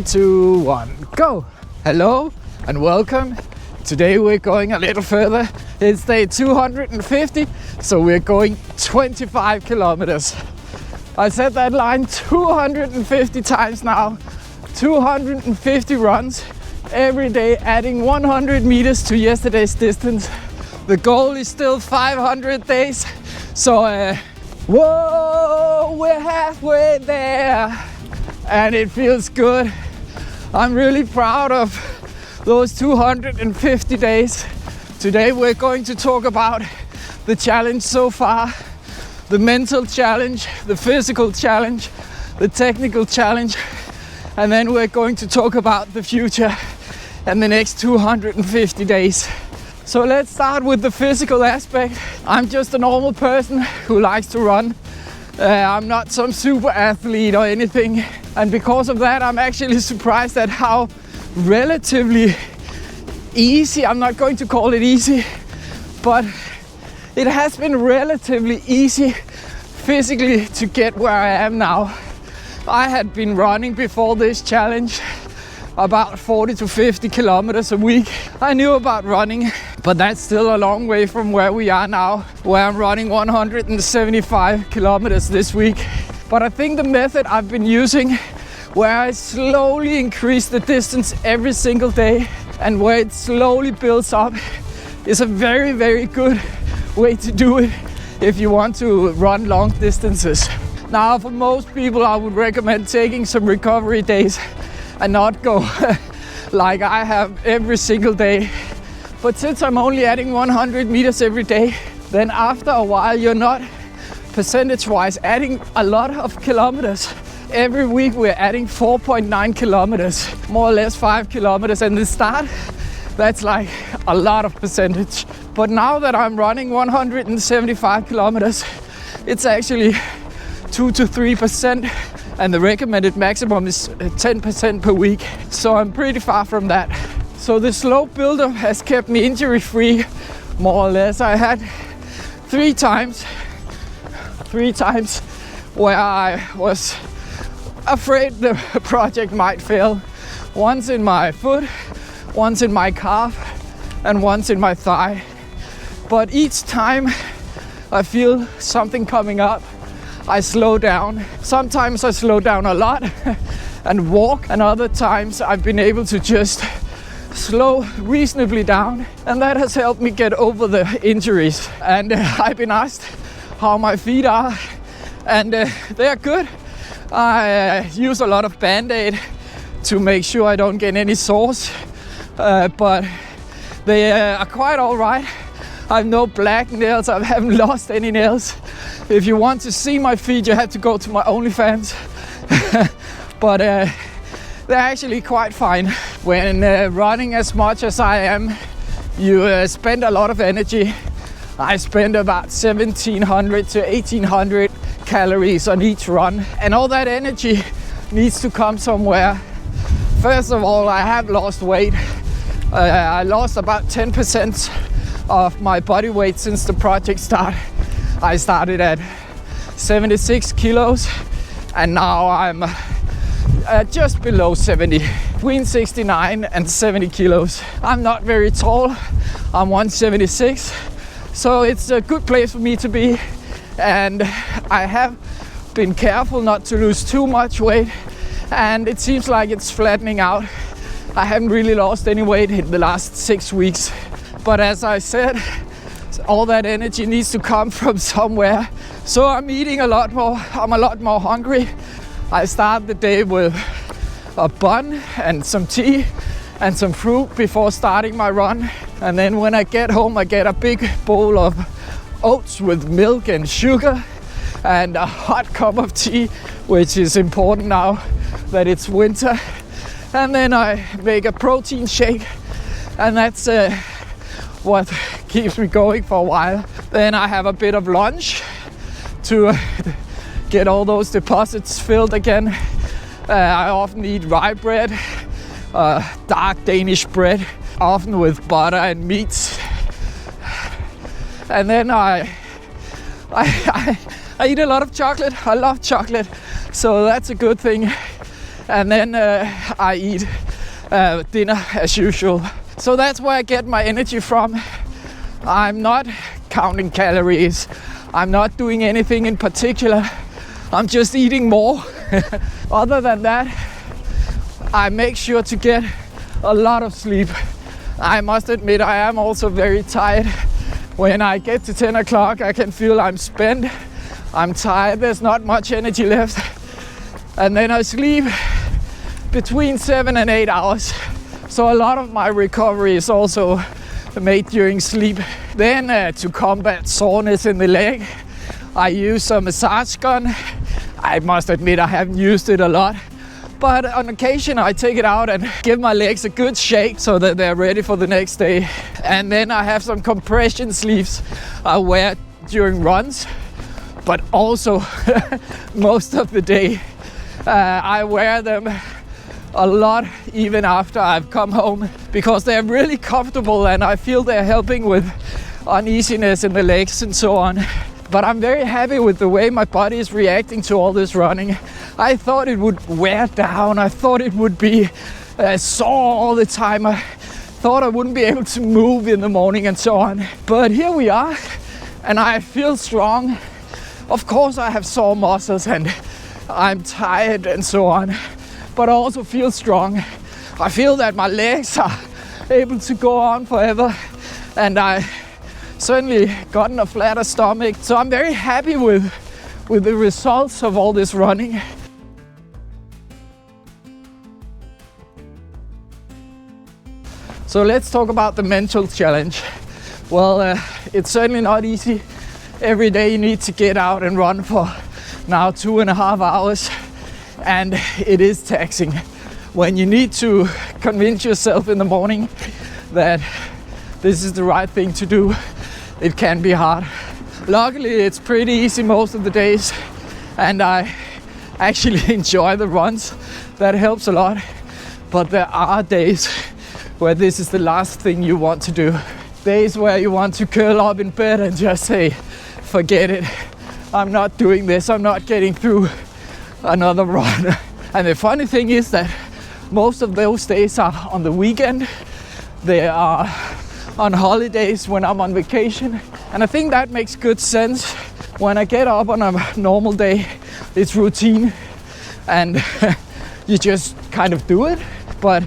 2, 1, go! Hello and welcome. Today we're going a little further. It's day 250, so we're going 25 kilometers. I said that line 250 times now. 250 runs every day, adding 100 meters to yesterday's distance. The goal is still 500 days. So, whoa, we're halfway there. And it feels good. I'm really proud of those 250 days. Today we're going to talk about the challenge so far, the mental challenge, the physical challenge, the technical challenge, and then we're going to talk about the future and the next 250 days. So let's start with the physical aspect. I'm just a normal person who likes to run. I'm not some super athlete or anything, and because of that I'm actually surprised at how relatively easy, I'm not going to call it easy, but it has been relatively easy physically to get where I am now. I had been running before this challenge about 40 to 50 kilometers a week. I knew about running, but that's still a long way from where we are now, where I'm running 175 kilometers this week. But I think the method I've been using, where I slowly increase the distance every single day and where it slowly builds up, is a very, very good way to do it if you want to run long distances. Now, for most people, I would recommend taking some recovery days and not go like I have every single day. But since I'm only adding 100 meters every day, then after a while you're not percentage-wise adding a lot of kilometers. Every week we're adding 4.9 kilometers, more or less 5 kilometers. And the start, that's like a lot of percentage. But now that I'm running 175 kilometers, it's actually 2 to 3%. And the recommended maximum is 10% per week. So I'm pretty far from that. So the slow buildup has kept me injury free, more or less. I had three times where I was afraid the project might fail. Once in my foot, once in my calf, and once in my thigh. But each time I feel something coming up, I slow down. Sometimes I slow down a lot and walk, and other times I've been able to just slow reasonably down, and that has helped me get over the injuries. And I've been asked how my feet are, and they're good. I use a lot of Band-Aid to make sure I don't get any sores, but they are quite all right. I have no black nails, I haven't lost any nails. If you want to see my feet, you have to go to my OnlyFans. But they're actually quite fine. When running as much as I am, you spend a lot of energy. I spend about 1,700 to 1,800 calories on each run. And all that energy needs to come somewhere. First of all, I have lost weight. I lost about 10% of my body weight since the project started. I started at 76 kilos and now I'm just below 70, between 69 and 70 kilos. I'm not very tall, I'm 176, so it's a good place for me to be, and I have been careful not to lose too much weight, and it seems like it's flattening out. I haven't really lost any weight in the last 6 weeks, but as I said, all that energy needs to come from somewhere. So I'm eating a lot more, I'm a lot more hungry. I start the day with a bun and some tea and some fruit before starting my run. And then when I get home, I get a big bowl of oats with milk and sugar and a hot cup of tea, which is important now that it's winter. And then I make a protein shake, and that's what keeps me going for a while. Then I have a bit of lunch to get all those deposits filled again. I often eat rye bread, dark Danish bread, often with butter and meats. And then I eat a lot of chocolate. I love chocolate, so that's a good thing. and then I eat dinner as usual. So that's where I get my energy from. I'm not counting calories. I'm not doing anything in particular. I'm just eating more. Other than that, I make sure to get a lot of sleep. I must admit, I am also very tired. When I get to 10 o'clock, I can feel I'm spent. I'm tired, there's not much energy left. And then I sleep between 7 and 8 hours. So a lot of my recovery is also made during sleep. Then to combat soreness in the leg, I use a massage gun. I must admit I haven't used it a lot, but on occasion I take it out and give my legs a good shake so that they're ready for the next day. And then I have some compression sleeves I wear during runs, but also most of the day. I wear them a lot even after I've come home because they're really comfortable and I feel they're helping with uneasiness in the legs and so on. But I'm very happy with the way my body is reacting to all this running. I thought it would wear down. I thought it would be sore all the time. I thought I wouldn't be able to move in the morning and so on. But here we are, and I feel strong. Of course I have sore muscles and I'm tired and so on, but I also feel strong. I feel that my legs are able to go on forever, and I certainly gotten a flatter stomach. So I'm very happy with the results of all this running. So let's talk about the mental challenge. Well, it's certainly not easy. Every day you need to get out and run for now 2.5 hours, and it is taxing. When you need to convince yourself in the morning that this is the right thing to do, it can be hard. Luckily, it's pretty easy most of the days, and I actually enjoy the runs. That helps a lot. But there are days where this is the last thing you want to do. Days where you want to curl up in bed and just say, forget it. I'm not doing this. I'm not getting through another run. And the funny thing is that most of those days are on the weekend. They are on holidays when I'm on vacation. And I think that makes good sense. When I get up on a normal day, it's routine and you just kind of do it. But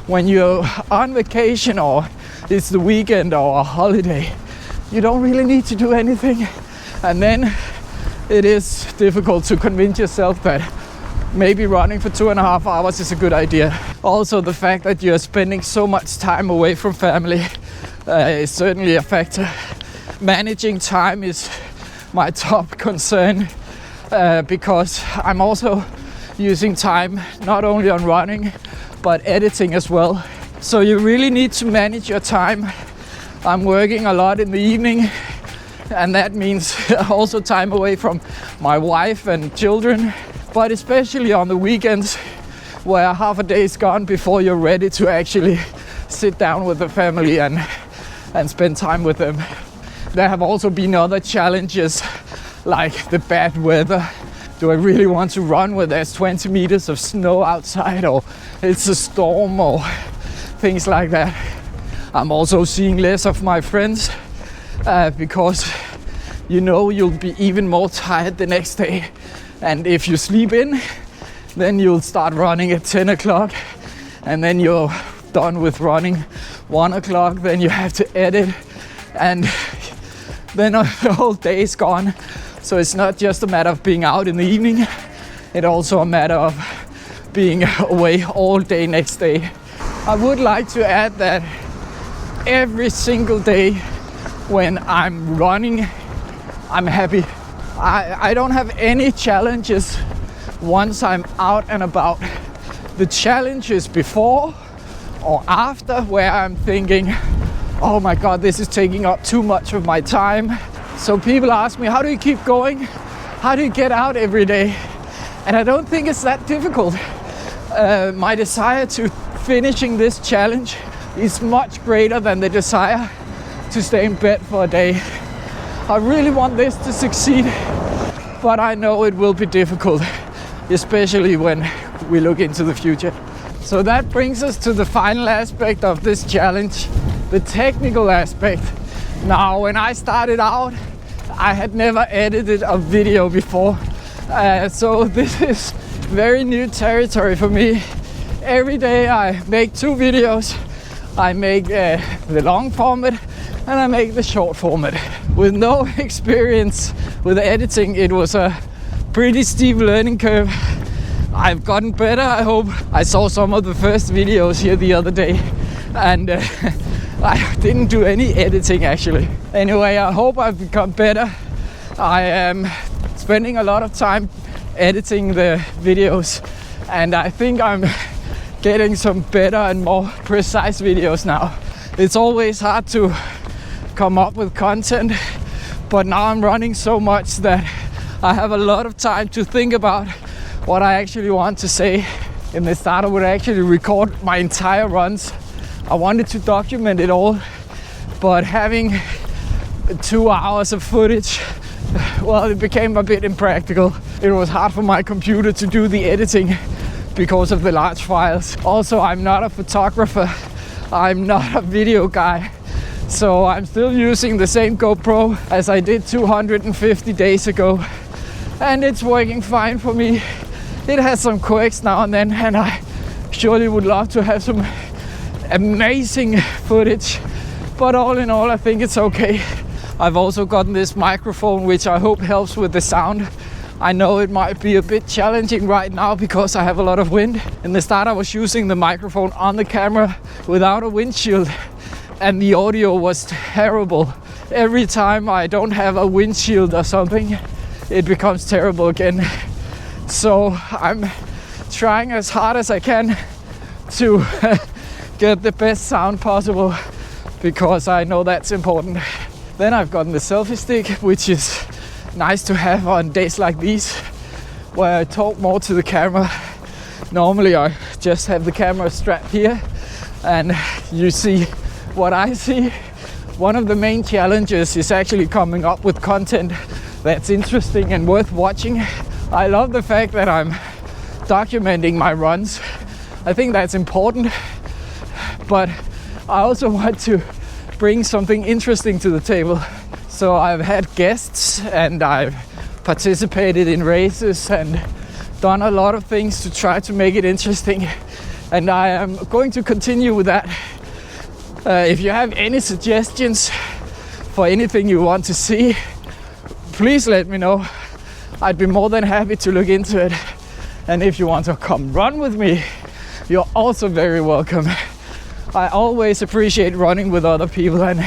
when you're on vacation or it's the weekend or a holiday, you don't really need to do anything. And then it is difficult to convince yourself that maybe running for 2.5 hours is a good idea. Also, the fact that you're spending so much time away from family is certainly a factor. Managing time is my top concern because I'm also using time not only on running but editing as well. So you really need to manage your time. I'm working a lot in the evening, and that means also time away from my wife and children, but especially on the weekends where half a day is gone before you're ready to actually sit down with the family and spend time with them. There have also been other challenges like the bad weather. Do I really want to run when there's 20 meters of snow outside, or it's a storm, or things like that? I'm also seeing less of my friends because you know you'll be even more tired the next day. And if you sleep in, then you'll start running at 10 o'clock, and then you're done with running 1 o'clock, then you have to edit, and then the whole day is gone. So it's not just a matter of being out in the evening, it's also a matter of being away all day next day. I would like to add that every single day when I'm running, I'm happy. I don't have any challenges once I'm out and about. The challenges before or after where I'm thinking, oh my God, this is taking up too much of my time. So people ask me, how do you keep going? How do you get out every day? And I don't think it's that difficult. My desire to finishing this challenge is much greater than the desire to stay in bed for a day. I really want this to succeed, but I know it will be difficult, especially when we look into the future. So that brings us to the final aspect of this challenge, the technical aspect. Now, when I started out, I had never edited a video before. So this is very new territory for me. Every day I make 2 videos. I make the long format and I make the short format. With no experience with editing, it was a pretty steep learning curve. I've gotten better, I hope. I saw some of the first videos here the other day and I didn't do any editing actually. Anyway, I hope I've become better. I am spending a lot of time editing the videos and I think I'm getting some better and more precise videos now. It's always hard to come up with content, but now I'm running so much that I have a lot of time to think about what I actually want to say. In the start I would actually record my entire runs. I wanted to document it all, but having 2 hours of footage, well, it became a bit impractical. It was hard for my computer to do the editing because of the large files. Also, I'm not a photographer, I'm not a video guy, so I'm still using the same GoPro as I did 250 days ago, and it's working fine for me. It has some quirks now and then, and I surely would love to have some amazing footage, but all in all I think it's okay. I've also gotten this microphone which I hope helps with the sound. I know it might be a bit challenging right now because I have a lot of wind. In the start I was using the microphone on the camera without a windshield and the audio was terrible. Every time I don't have a windshield or something, it becomes terrible again. So I'm trying as hard as I can to get the best sound possible because I know that's important. Then I've gotten the selfie stick, which is nice to have on days like these where I talk more to the camera. Normally I just have the camera strapped here and you see what I see. One of the main challenges is actually coming up with content that's interesting and worth watching. I love the fact that I'm documenting my runs. I think that's important, but I also want to bring something interesting to the table. So I've had guests and I've participated in races and done a lot of things to try to make it interesting, and I am going to continue with that. If you have any suggestions for anything you want to see, please let me know. I'd be more than happy to look into it. And if you want to come run with me, you're also very welcome. I always appreciate running with other people and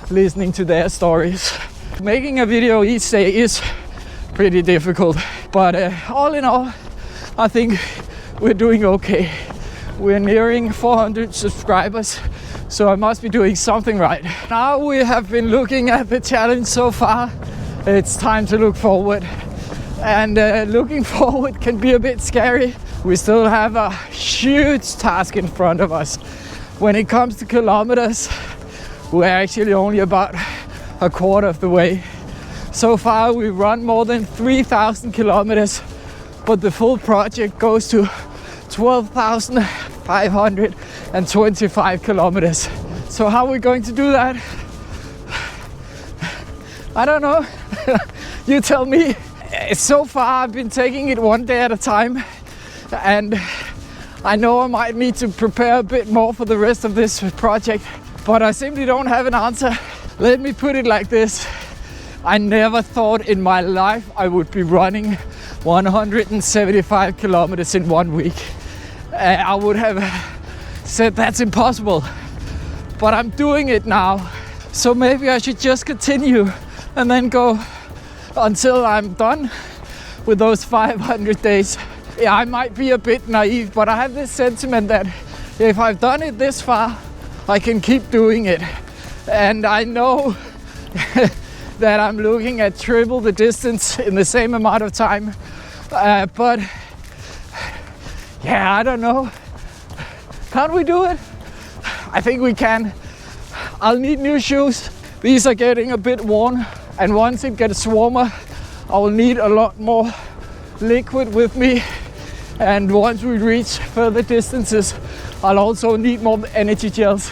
listening to their stories. Making a video each day is pretty difficult, but all in all, I think we're doing okay. We're nearing 400 subscribers, so I must be doing something right. Now we have been looking at the challenge so far. It's time to look forward. And looking forward can be a bit scary. We still have a huge task in front of us. When it comes to kilometers, we're actually only about a quarter of the way. So far we've run more than 3,000 kilometers, but the full project goes to 12,525 kilometers. So how are we going to do that? I don't know. You tell me. So far I've been taking it one day at a time, and I know I might need to prepare a bit more for the rest of this project, but I simply don't have an answer. Let me put it like this. I never thought in my life I would be running 175 kilometers in 1 week. I would have said that's impossible, but I'm doing it now. So maybe I should just continue and then go until I'm done with those 500 days. Yeah, I might be a bit naive, but I have this sentiment that if I've done it this far, I can keep doing it. And I know that I'm looking at triple the distance in the same amount of time. But yeah, I don't know. Can't we do it? I think we can. I'll need new shoes. These are getting a bit worn. And once it gets warmer, I will need a lot more liquid with me. And once we reach further distances, I'll also need more energy gels.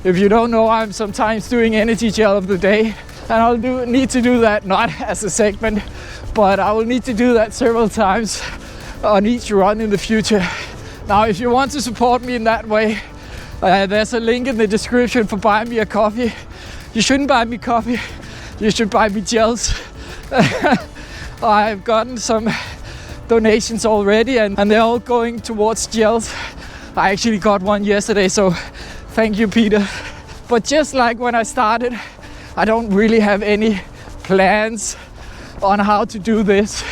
If you don't know, I'm sometimes doing energy gel of the day, and I'll need to do that not as a segment, but I will need to do that several times on each run in the future. Now, if you want to support me in that way, there's a link in the description for buying me a coffee. You shouldn't buy me coffee, you should buy me gels. I've gotten some donations already, and they're all going towards gels. I actually got one yesterday, so thank you, Peter. But just like when I started, I don't really have any plans on how to do this.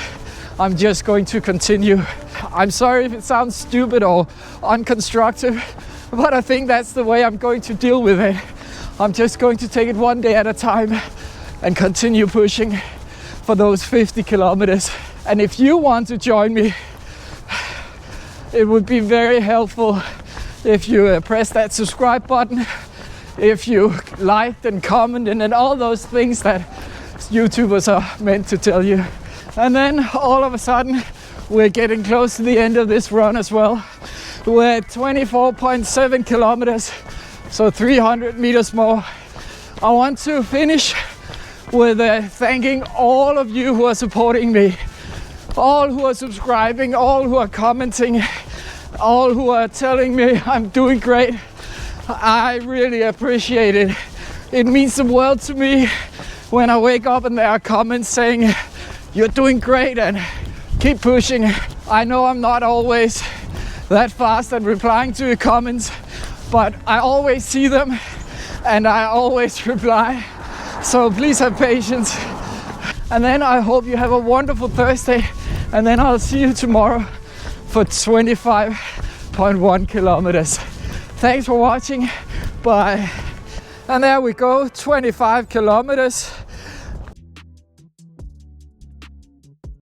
I'm just going to continue. I'm sorry if it sounds stupid or unconstructive, but I think that's the way I'm going to deal with it. I'm just going to take it one day at a time and continue pushing for those 50 kilometers. And if you want to join me, it would be very helpful if you press that subscribe button, if you liked and commented and all those things that YouTubers are meant to tell you. And then all of a sudden, we're getting close to the end of this run as well. We're at 24.7 kilometers, so 300 meters more. I want to finish with thanking all of you who are supporting me, all who are subscribing, all who are commenting, all who are telling me I'm doing great. I really appreciate it. It means the world to me when I wake up and there are comments saying you're doing great and keep pushing. I know I'm not always that fast at replying to your comments, but I always see them and I always reply. So please have patience. And then I hope you have a wonderful Thursday, and then I'll see you tomorrow for 25.1 kilometers. Thanks for watching. Bye. And there we go, 25 kilometers.